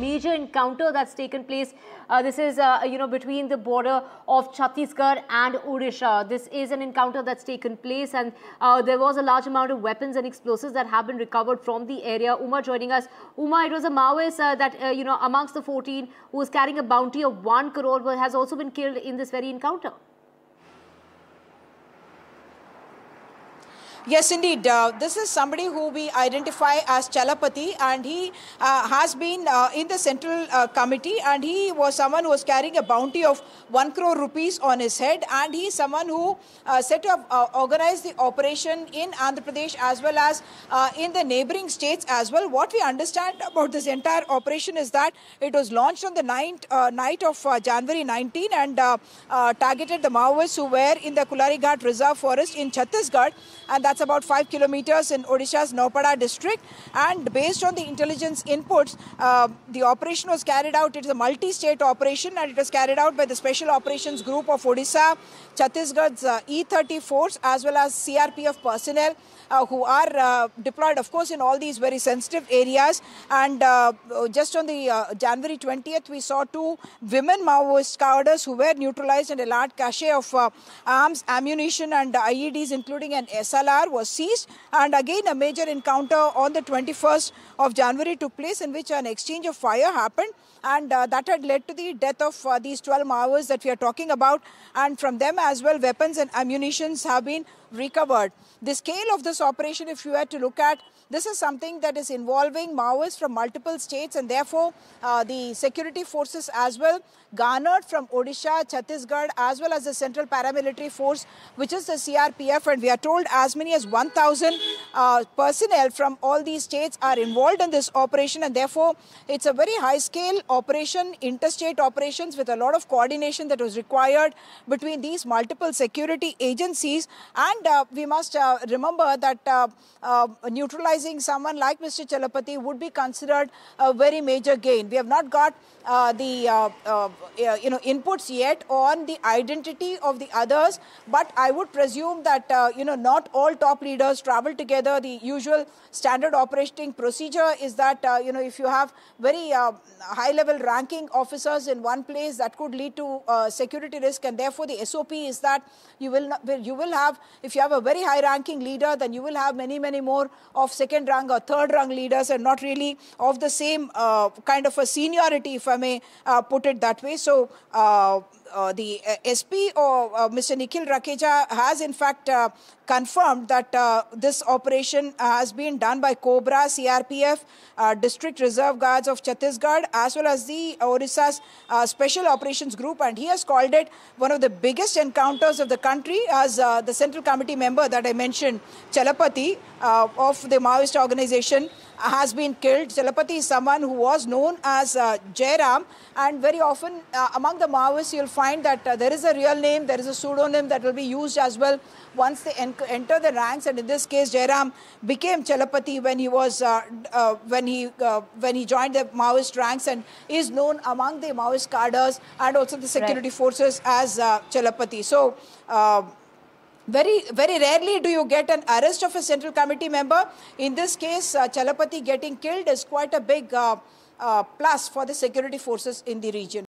major encounter that's taken place. This is, between the border of Chhattisgarh and Odisha. This is an encounter that's taken place, and there was a large amount of weapons and explosives that have been recovered from the area. Uma joining us. Uma, it was a Maoist that, amongst the 14 who was carrying a bounty of 1 crore has also been killed in this very encounter. Yes, indeed. This is somebody who we identify as Chalapati, and he has been in the central committee, and he was someone who was carrying a bounty of 1 crore rupees on his head, and he is someone who set up, organized the operation in Andhra Pradesh as well as in the neighboring states as well. What we understand about this entire operation is that it was launched on the night of January 19 and targeted the Maoists who were in the Kulari Ghat Reserve Forest in Chhattisgarh, and that's about 5 kilometers in Odisha's Naupada district. And based on the intelligence inputs, the operation was carried out. It is a multi-state operation, and it was carried out by the Special Operations Group of Odisha, Chhattisgarh's E30 force, as well as CRPF personnel who are deployed, of course, in all these very sensitive areas. And just on the January 20th, we saw 2 women Maoist cadres who were neutralized, and a large cache of arms, ammunition and IEDs, including an SLR, was seized. And again, a major encounter on the 21st of January took place, in which an exchange of fire happened, and that had led to the death of these 12 Maoists that we are talking about. And from them as well, weapons and ammunitions have been recovered. The scale of this operation, if you were to look at, this is something that is involving Maoists from multiple states, and therefore the security forces as well garnered from Odisha, Chhattisgarh, as well as the Central Paramilitary Force, which is the CRPF, and we are told as many as 1,000 personnel from all these states are involved in this operation, and therefore it's a very high-scale operation, interstate operations with a lot of coordination that was required between these multiple security agencies. And we must remember that neutralizing someone like Mr. Chalapati would be considered a very major gain. We have not got the inputs yet on the identity of the others, but I would presume that not all top leaders travel together. The usual standard operating procedure is that if you have very high-level ranking officers in one place, that could lead to security risk, and therefore the SOP is that you will have, if you have a very high-ranking leader, then you will have many more of second-rank or third-rank leaders, and not really of the same kind of a seniority, if I may put it that way. So the SP or Mr. Nikhil Rakeja has in fact confirmed that this operation has been done by Cobra, CRPF, District Reserve Guards of Chhattisgarh, as well as the Odisha's Special Operations Group, and he has called it one of the biggest encounters of the country, as the Central Committee member that I mentioned, Chalapati, of the Maoist organization, has been killed. Chalapati is someone who was known as Jairam, and very often among the Maoists you'll find that there is a real name, there is a pseudonym that will be used as well once they enter the ranks, and in this case Jairam became Chalapati when he was when he joined the Maoist ranks, and is known among the Maoist cadres and also the security forces as Chalapati. So very rarely do you get an arrest of a Central Committee member. In this case, Chalapati getting killed is quite a big plus for the security forces in the region.